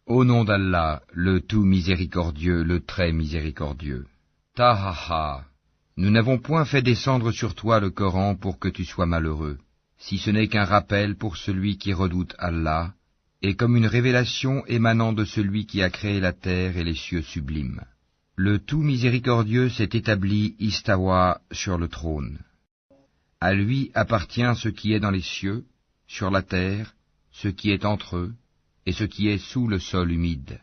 Au nom d'Allah, le tout miséricordieux, le très miséricordieux. Tahaha, nous n'avons point fait descendre sur toi le Coran pour que tu sois malheureux, si ce n'est qu'un rappel pour celui qui redoute Allah, et comme une révélation émanant de celui qui a créé la terre et les cieux sublimes. Le tout miséricordieux s'est établi istawa sur le trône. À lui appartient ce qui est dans les cieux, sur la terre, ce qui est entre eux, et ce qui est sous le sol humide.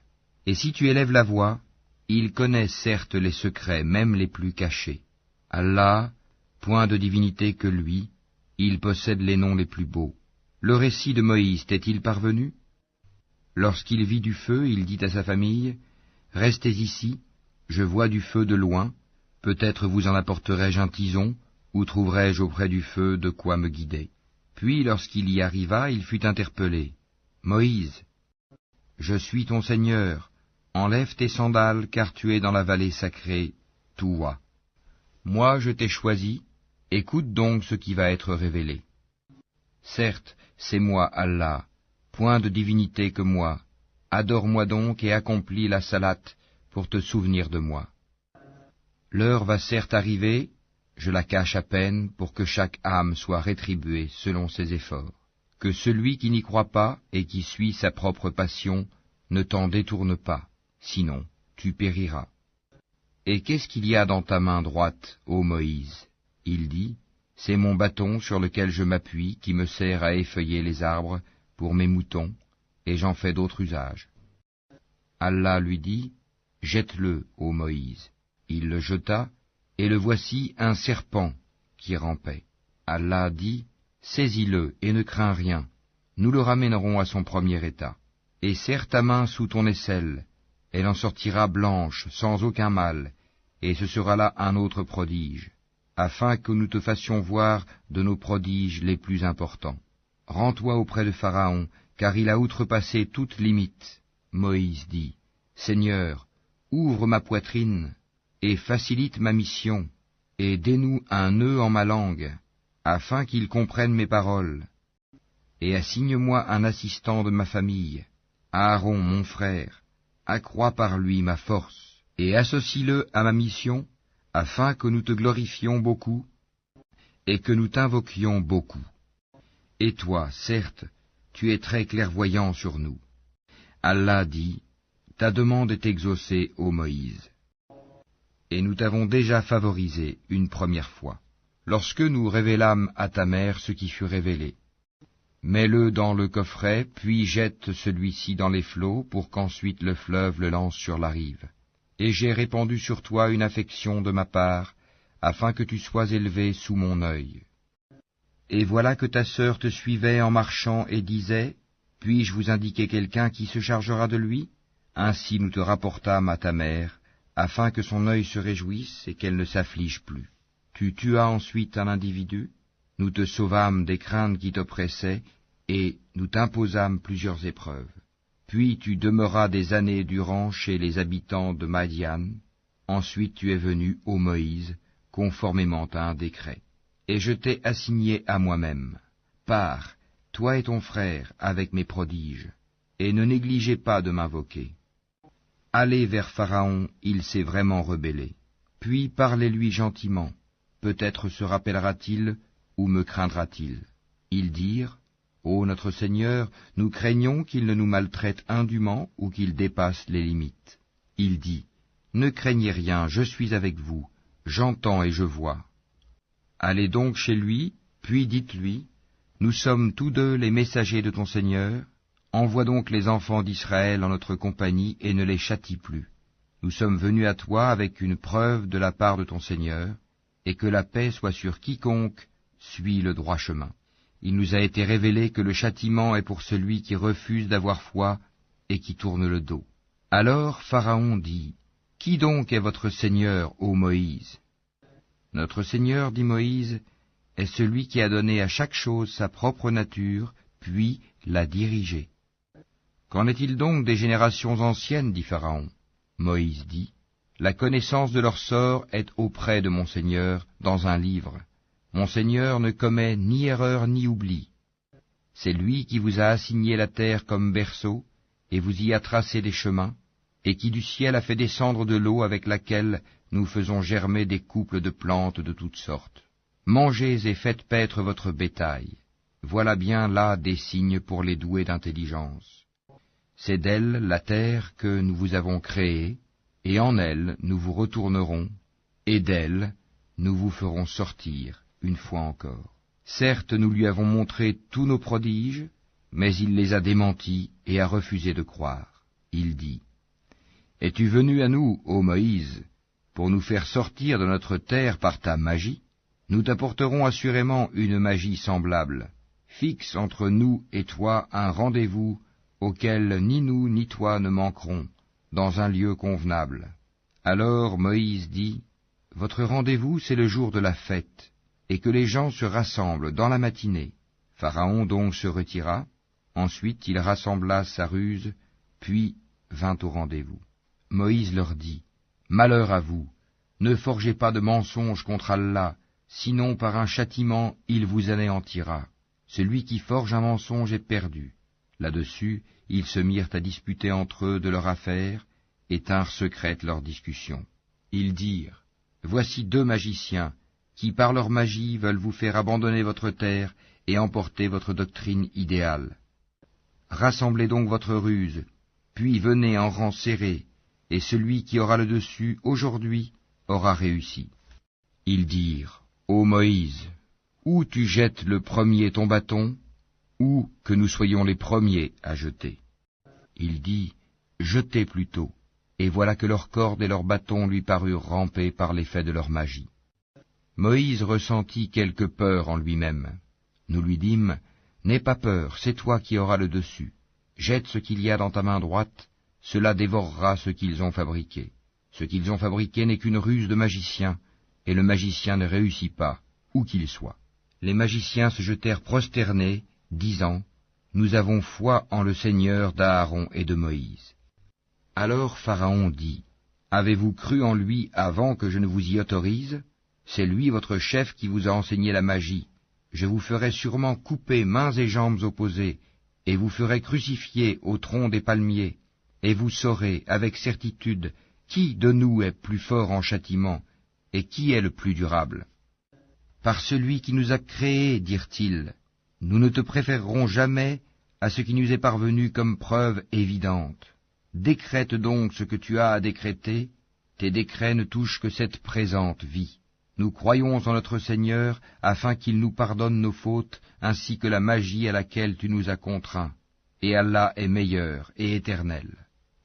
Et si tu élèves la voix, il connaît certes les secrets, même les plus cachés. Allah, point de divinité que lui, il possède les noms les plus beaux. Le récit de Moïse t'est-il parvenu? Lorsqu'il vit du feu, il dit à sa famille, « Restez ici, je vois du feu de loin, peut-être vous en apporterai-je un tison, ou trouverai-je auprès du feu de quoi me guider. » Puis lorsqu'il y arriva, il fut interpellé. « Moïse, je suis ton Seigneur, enlève tes sandales, car tu es dans la vallée sacrée, Touwa. Moi je t'ai choisi, écoute donc ce qui va être révélé. Certes, c'est moi Allah, point de divinité que moi, adore-moi donc et accomplis la salate pour te souvenir de moi. L'heure va certes arriver, je la cache à peine pour que chaque âme soit rétribuée selon ses efforts. Que celui qui n'y croit pas et qui suit sa propre passion ne t'en détourne pas, sinon tu périras. Et qu'est-ce qu'il y a dans ta main droite, ô Moïse? Il dit, c'est mon bâton sur lequel je m'appuie qui me sert à effeuiller les arbres pour mes moutons, et j'en fais d'autres usages. Allah lui dit, jette-le, ô Moïse. Il le jeta, et le voici un serpent qui rampait. Allah dit, saisis-le et ne crains rien, nous le ramènerons à son premier état. Et serre ta main sous ton aisselle, elle en sortira blanche, sans aucun mal, et ce sera là un autre prodige, afin que nous te fassions voir de nos prodiges les plus importants. Rends-toi auprès de Pharaon, car il a outrepassé toute limite. Moïse dit, Seigneur, ouvre ma poitrine, et facilite ma mission, et dénoue un nœud en ma langue, afin qu'il comprenne mes paroles, et assigne-moi un assistant de ma famille, Aaron mon frère, accrois par lui ma force, et associe-le à ma mission, afin que nous te glorifions beaucoup, et que nous t'invoquions beaucoup. Et toi, certes, tu es très clairvoyant sur nous. Allah dit, ta demande est exaucée, ô Moïse. Et nous t'avons déjà favorisé une première fois, lorsque nous révélâmes à ta mère ce qui fut révélé. Mets-le dans le coffret, puis jette celui-ci dans les flots, pour qu'ensuite le fleuve le lance sur la rive. Et j'ai répandu sur toi une affection de ma part, afin que tu sois élevé sous mon œil. Et voilà que ta sœur te suivait en marchant et disait, puis-je vous indiquer quelqu'un qui se chargera de lui? Ainsi nous te rapportâmes à ta mère, afin que son œil se réjouisse et qu'elle ne s'afflige plus. Tu tuas ensuite un individu, nous te sauvâmes des craintes qui t'oppressaient, et nous t'imposâmes plusieurs épreuves. Puis tu demeuras des années durant chez les habitants de Madian. Ensuite tu es venu, ô Moïse, conformément à un décret. Et je t'ai assigné à moi-même. Pars, toi et ton frère, avec mes prodiges, et ne négligez pas de m'invoquer. Allez vers Pharaon, il s'est vraiment rebellé. Puis parlez-lui gentiment, peut-être se rappellera-t-il, ou me craindra-t-il. Ils dirent, ô notre Seigneur, nous craignons qu'il ne nous maltraite indûment ou qu'il dépasse les limites. Il dit, ne craignez rien, je suis avec vous, j'entends et je vois. Allez donc chez lui, puis dites-lui, nous sommes tous deux les messagers de ton Seigneur, envoie donc les enfants d'Israël en notre compagnie et ne les châtie plus. Nous sommes venus à toi avec une preuve de la part de ton Seigneur, et que la paix soit sur quiconque suit le droit chemin. Il nous a été révélé que le châtiment est pour celui qui refuse d'avoir foi et qui tourne le dos. Alors Pharaon dit, qui donc est votre Seigneur, ô Moïse? Notre Seigneur, dit Moïse, est celui qui a donné à chaque chose sa propre nature, puis l'a dirigée. Qu'en est-il donc des générations anciennes, dit Pharaon? Moïse dit, la connaissance de leur sort est auprès de mon Seigneur dans un livre. Mon Seigneur ne commet ni erreur ni oubli. C'est lui qui vous a assigné la terre comme berceau, et vous y a tracé des chemins, et qui du ciel a fait descendre de l'eau avec laquelle nous faisons germer des couples de plantes de toutes sortes. Mangez et faites paître votre bétail. Voilà bien là des signes pour les doués d'intelligence. C'est d'elle, la terre, que nous vous avons créée, et en elle nous vous retournerons, et d'elle nous vous ferons sortir une fois encore. Certes, nous lui avons montré tous nos prodiges, mais il les a démentis et a refusé de croire. Il dit, « Es-tu venu à nous, ô Moïse, pour nous faire sortir de notre terre par ta magie? Nous t'apporterons assurément une magie semblable. Fixe entre nous et toi un rendez-vous auquel ni nous ni toi ne manquerons, dans un lieu convenable. » Alors Moïse dit, « Votre rendez-vous, c'est le jour de la fête, et que les gens se rassemblent dans la matinée. » Pharaon donc se retira, ensuite il rassembla sa ruse, puis vint au rendez-vous. Moïse leur dit, « Malheur à vous, ne forgez pas de mensonges contre Allah, sinon par un châtiment il vous anéantira. Celui qui forge un mensonge est perdu. » Là-dessus, ils se mirent à disputer entre eux de leur affaire, et tinrent secrète leur discussion. Ils dirent, « Voici 2 magiciens, qui par leur magie veulent vous faire abandonner votre terre et emporter votre doctrine idéale. Rassemblez donc votre ruse, puis venez en rang serré, et celui qui aura le dessus aujourd'hui aura réussi. » Ils dirent, « Ô Moïse, ou tu jettes le premier ton bâton, ou que nous soyons les premiers à jeter. » Il dit, « Jetez plutôt. » Et voilà que leurs cordes et leurs bâtons lui parurent ramper par l'effet de leur magie. Moïse ressentit quelque peur en lui-même. Nous lui dîmes, « N'aie pas peur, c'est toi qui auras le dessus. Jette ce qu'il y a dans ta main droite, cela dévorera ce qu'ils ont fabriqué. Ce qu'ils ont fabriqué n'est qu'une ruse de magicien, et le magicien ne réussit pas, où qu'il soit. » Les magiciens se jetèrent prosternés, disant, « Nous avons foi en le Seigneur d'Aaron et de Moïse. » Alors Pharaon dit, « Avez-vous cru en lui avant que je ne vous y autorise? C'est lui votre chef qui vous a enseigné la magie. Je vous ferai sûrement couper mains et jambes opposées, et vous ferai crucifier au tronc des palmiers, et vous saurez avec certitude qui de nous est plus fort en châtiment, et qui est le plus durable. Par celui qui nous a créés, dirent-ils, nous ne te préférerons jamais à ce qui nous est parvenu comme preuve évidente. Décrète donc ce que tu as à décréter, tes décrets ne touchent que cette présente vie. Nous croyons en notre Seigneur afin qu'il nous pardonne nos fautes ainsi que la magie à laquelle tu nous as contraints. Et Allah est meilleur et éternel.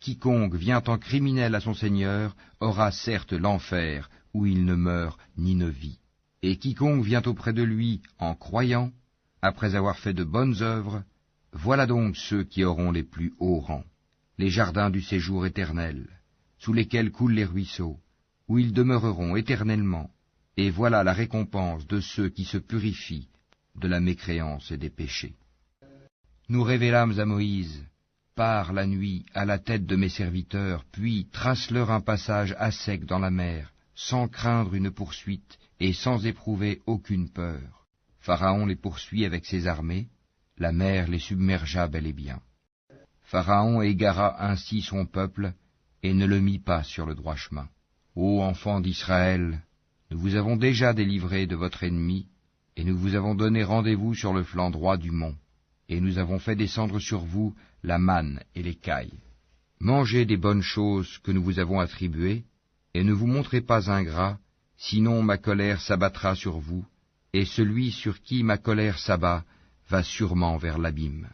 Quiconque vient en criminel à son Seigneur aura certes l'enfer où il ne meurt ni ne vit. Et quiconque vient auprès de lui en croyant, après avoir fait de bonnes œuvres, voilà donc ceux qui auront les plus hauts rangs. Les jardins du séjour éternel, sous lesquels coulent les ruisseaux, où ils demeureront éternellement, et voilà la récompense de ceux qui se purifient de la mécréance et des péchés. Nous révélâmes à Moïse, pars la nuit à la tête de mes serviteurs, puis trace-leur un passage à sec dans la mer, sans craindre une poursuite et sans éprouver aucune peur. Pharaon les poursuit avec ses armées, la mer les submergea bel et bien. Pharaon égara ainsi son peuple, et ne le mit pas sur le droit chemin. Ô enfants d'Israël, nous vous avons déjà délivrés de votre ennemi, et nous vous avons donné rendez-vous sur le flanc droit du mont, et nous avons fait descendre sur vous la manne et l'écaille. Mangez des bonnes choses que nous vous avons attribuées, et ne vous montrez pas ingrats, sinon ma colère s'abattra sur vous, et celui sur qui ma colère s'abat va sûrement vers l'abîme.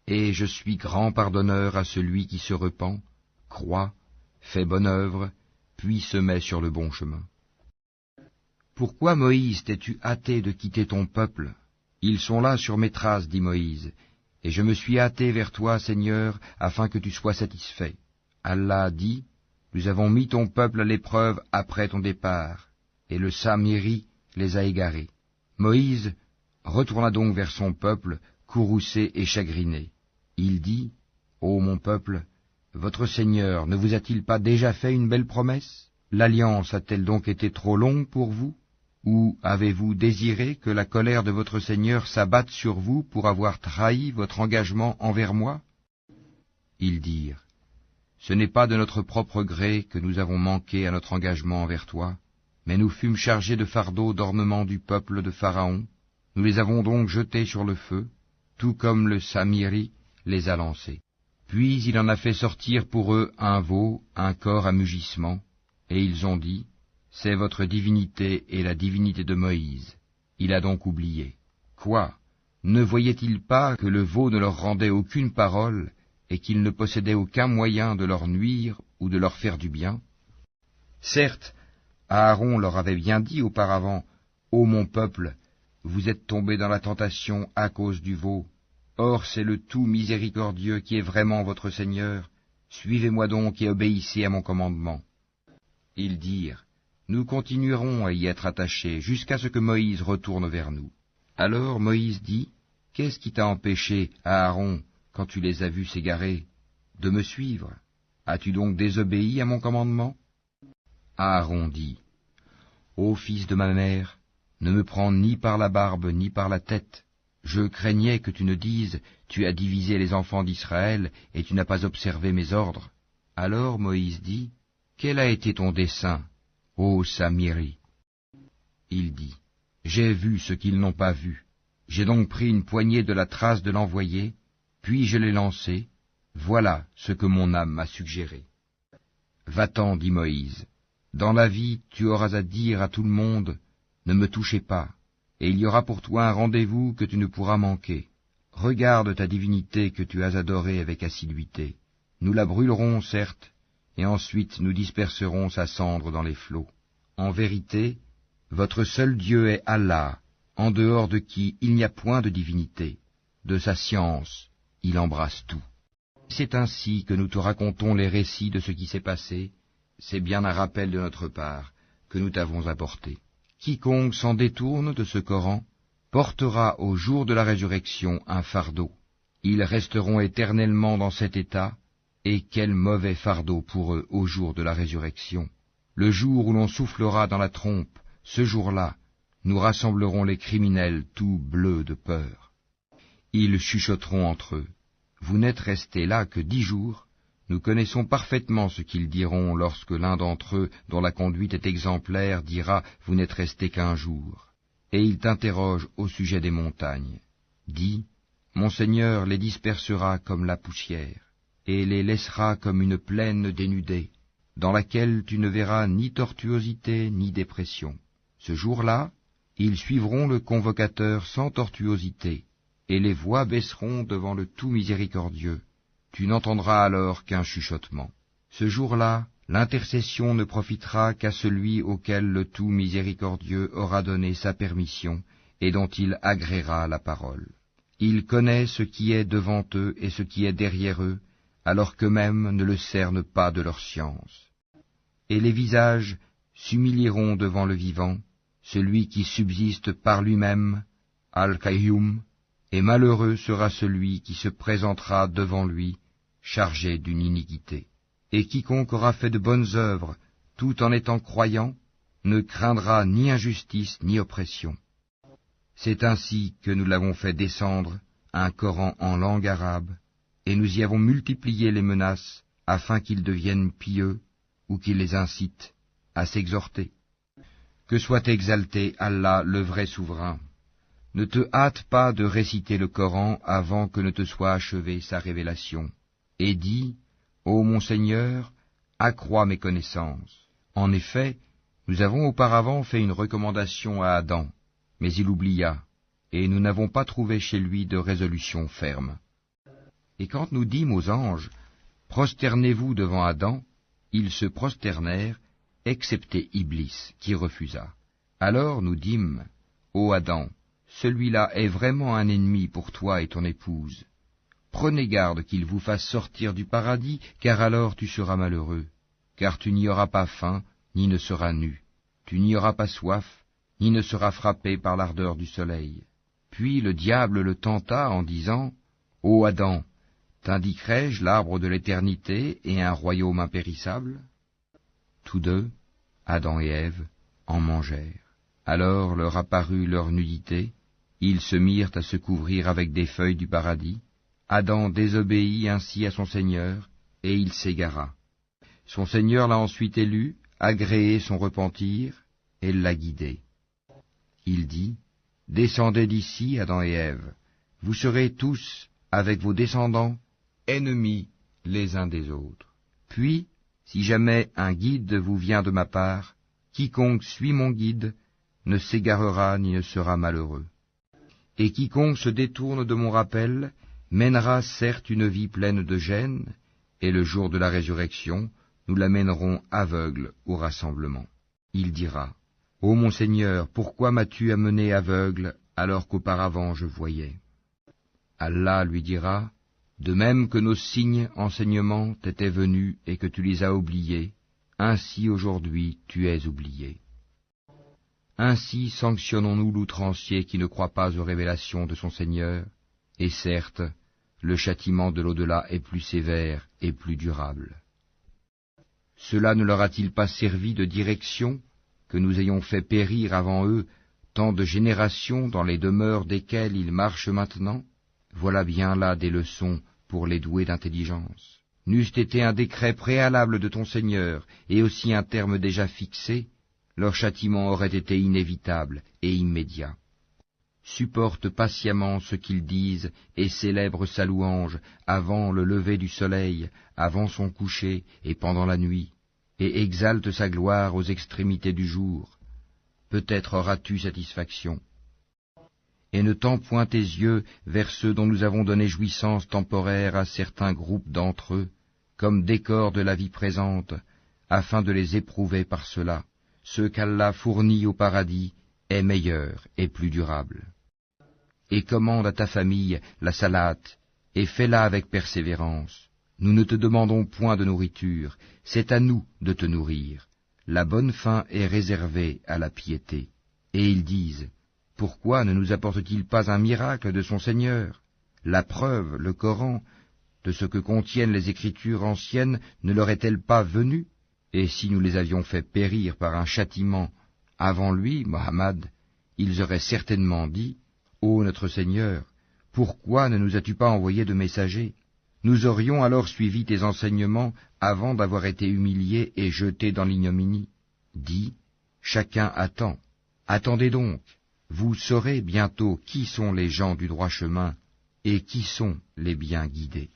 Et je suis grand pardonneur à celui qui se repent, croit, fait bonne œuvre, puis se met sur le bon chemin. Pourquoi, Moïse, t'es-tu hâté de quitter ton peuple? Ils sont là sur mes traces, dit Moïse, et je me suis hâté vers toi, Seigneur, afin que tu sois satisfait. Allah dit, nous avons mis ton peuple à l'épreuve après ton départ, et le Samiri les a égarés. Moïse retourna donc vers son peuple, courroucé et chagriné. Il dit, ô mon peuple, votre Seigneur ne vous a-t-il pas déjà fait une belle promesse? L'alliance a-t-elle donc été trop longue pour vous? Ou avez-vous désiré que la colère de votre Seigneur s'abatte sur vous pour avoir trahi votre engagement envers moi? Ils dirent, « Ce n'est pas de notre propre gré que nous avons manqué à notre engagement envers toi, mais nous fûmes chargés de fardeaux d'ornement du peuple de Pharaon, nous les avons donc jetés sur le feu, tout comme le Samiri les a lancés. Puis il en a fait sortir pour eux un veau, un corps à mugissement, et ils ont dit, « C'est votre divinité et la divinité de Moïse. » Il a donc oublié. Quoi? Ne voyait-il pas que le veau ne leur rendait aucune parole, et qu'il ne possédait aucun moyen de leur nuire ou de leur faire du bien? Certes, Aaron leur avait bien dit auparavant, « Ô mon peuple, vous êtes tombés dans la tentation à cause du veau. Or c'est le tout miséricordieux qui est vraiment votre Seigneur. Suivez-moi donc et obéissez à mon commandement. » Ils dirent, « Nous continuerons à y être attachés jusqu'à ce que Moïse retourne vers nous. » Alors Moïse dit, « Qu'est-ce qui t'a empêché, Aaron, quand tu les as vus s'égarer, de me suivre? As-tu donc désobéi à mon commandement? » Aaron dit, « Ô fils de ma mère, ne me prends ni par la barbe ni par la tête. Je craignais que tu ne dises, tu as divisé les enfants d'Israël et tu n'as pas observé mes ordres. » Alors Moïse dit, « Quel a été ton dessein, ô Samiri? » Il dit, « J'ai vu ce qu'ils n'ont pas vu. J'ai donc pris une poignée de la trace de l'envoyé, puis je l'ai lancé. Voilà ce que mon âme m'a suggéré. » Va-t'en, dit Moïse. Dans la vie, tu auras à dire à tout le monde, « Ne me touchez pas, et il y aura pour toi un rendez-vous que tu ne pourras manquer. Regarde ta divinité que tu as adorée avec assiduité. Nous la brûlerons, certes, et ensuite nous disperserons sa cendre dans les flots. En vérité, votre seul Dieu est Allah, en dehors de qui il n'y a point de divinité. De sa science, il embrasse tout. C'est ainsi que nous te racontons les récits de ce qui s'est passé. C'est bien un rappel de notre part que nous t'avons apporté. Quiconque s'en détourne de ce Coran portera au jour de la résurrection un fardeau. Ils resteront éternellement dans cet état, et quel mauvais fardeau pour eux au jour de la résurrection. Le jour où l'on soufflera dans la trompe, ce jour-là, nous rassemblerons les criminels tout bleus de peur. Ils chuchoteront entre eux. Vous n'êtes restés là que 10 jours. Nous connaissons parfaitement ce qu'ils diront lorsque l'un d'entre eux, dont la conduite est exemplaire, dira « Vous n'êtes restés qu'1 jour ». Et il t'interroge au sujet des montagnes. Dis, mon Seigneur les dispersera comme la poussière, et les laissera comme une plaine dénudée, dans laquelle tu ne verras ni tortuosité ni dépression. Ce jour-là, ils suivront le convocateur sans tortuosité, et les voix baisseront devant le tout miséricordieux. Tu n'entendras alors qu'un chuchotement. Ce jour-là, l'intercession ne profitera qu'à celui auquel le tout miséricordieux aura donné sa permission et dont il agréera la parole. Il connaît ce qui est devant eux et ce qui est derrière eux, alors qu'eux-mêmes ne le cernent pas de leur science. Et les visages s'humilieront devant le vivant, celui qui subsiste par lui-même, Al-Qayyum, et malheureux sera celui qui se présentera devant lui, chargé d'une iniquité. Et quiconque aura fait de bonnes œuvres, tout en étant croyant, ne craindra ni injustice ni oppression. C'est ainsi que nous l'avons fait descendre, un Coran en langue arabe, et nous y avons multiplié les menaces, afin qu'ils deviennent pieux, ou qu'ils les incitent à s'exhorter. Que soit exalté Allah, le vrai souverain. Ne te hâte pas de réciter le Coran avant que ne te soit achevée sa révélation. Et dis, ô mon Seigneur, accrois mes connaissances. En effet, nous avons auparavant fait une recommandation à Adam, mais il oublia, et nous n'avons pas trouvé chez lui de résolution ferme. Et quand nous dîmes aux anges, prosternez-vous devant Adam, ils se prosternèrent, excepté Iblis, qui refusa. Alors nous dîmes, ô Adam, celui-là est vraiment un ennemi pour toi et ton épouse. Prenez garde qu'il vous fasse sortir du paradis, car alors tu seras malheureux, car tu n'y auras pas faim, ni ne seras nu, tu n'y auras pas soif, ni ne seras frappé par l'ardeur du soleil. Puis le diable le tenta en disant, « Ô Adam, t'indiquerai-je l'arbre de l'éternité et un royaume impérissable ?» Tous deux, Adam et Ève, en mangèrent. Alors leur apparut leur nudité, ils se mirent à se couvrir avec des feuilles du paradis. Adam désobéit ainsi à son Seigneur, et il s'égara. Son Seigneur l'a ensuite élu, agréé son repentir, et l'a guidé. Il dit, « Descendez d'ici, Adam et Ève, vous serez tous, avec vos descendants, ennemis les uns des autres. Puis, si jamais un guide vous vient de ma part, quiconque suit mon guide ne s'égarera ni ne sera malheureux. Et quiconque se détourne de mon rappel mènera certes une vie pleine de gêne, et le jour de la résurrection, nous l'amènerons aveugle au rassemblement. Il dira, « Ô mon Seigneur, pourquoi m'as-tu amené aveugle alors qu'auparavant je voyais ?» Allah lui dira, « De même que nos signes enseignements t'étaient venus et que tu les as oubliés, ainsi aujourd'hui tu es oublié. » Ainsi sanctionnons-nous l'outrancier qui ne croit pas aux révélations de son Seigneur, et certes, le châtiment de l'au-delà est plus sévère et plus durable. Cela ne leur a-t-il pas servi de direction que nous ayons fait périr avant eux tant de générations dans les demeures desquelles ils marchent maintenant? Voilà bien là des leçons pour les doués d'intelligence. N'eût été un décret préalable de ton Seigneur, et aussi un terme déjà fixé, leur châtiment aurait été inévitable et immédiat. Supporte patiemment ce qu'ils disent et célèbre sa louange avant le lever du soleil, avant son coucher et pendant la nuit, et exalte sa gloire aux extrémités du jour. Peut-être auras-tu satisfaction. Et ne tends point tes yeux vers ceux dont nous avons donné jouissance temporaire à certains groupes d'entre eux, comme décor de la vie présente, afin de les éprouver par cela. Ce qu'Allah fournit au paradis est meilleur et plus durable. Et commande à ta famille la salate, et fais-la avec persévérance. Nous ne te demandons point de nourriture, c'est à nous de te nourrir. La bonne fin est réservée à la piété. Et ils disent, pourquoi ne nous apporte-t-il pas un miracle de son Seigneur? La preuve, le Coran, de ce que contiennent les Écritures anciennes ne leur est-elle pas venue? Et si nous les avions fait périr par un châtiment avant lui, Mohammed, ils auraient certainement dit, « Ô notre Seigneur, pourquoi ne nous as-tu pas envoyé de messagers? Nous aurions alors suivi tes enseignements avant d'avoir été humiliés et jetés dans l'ignominie. » Dis, chacun attend. Attendez donc, vous saurez bientôt qui sont les gens du droit chemin et qui sont les bien guidés.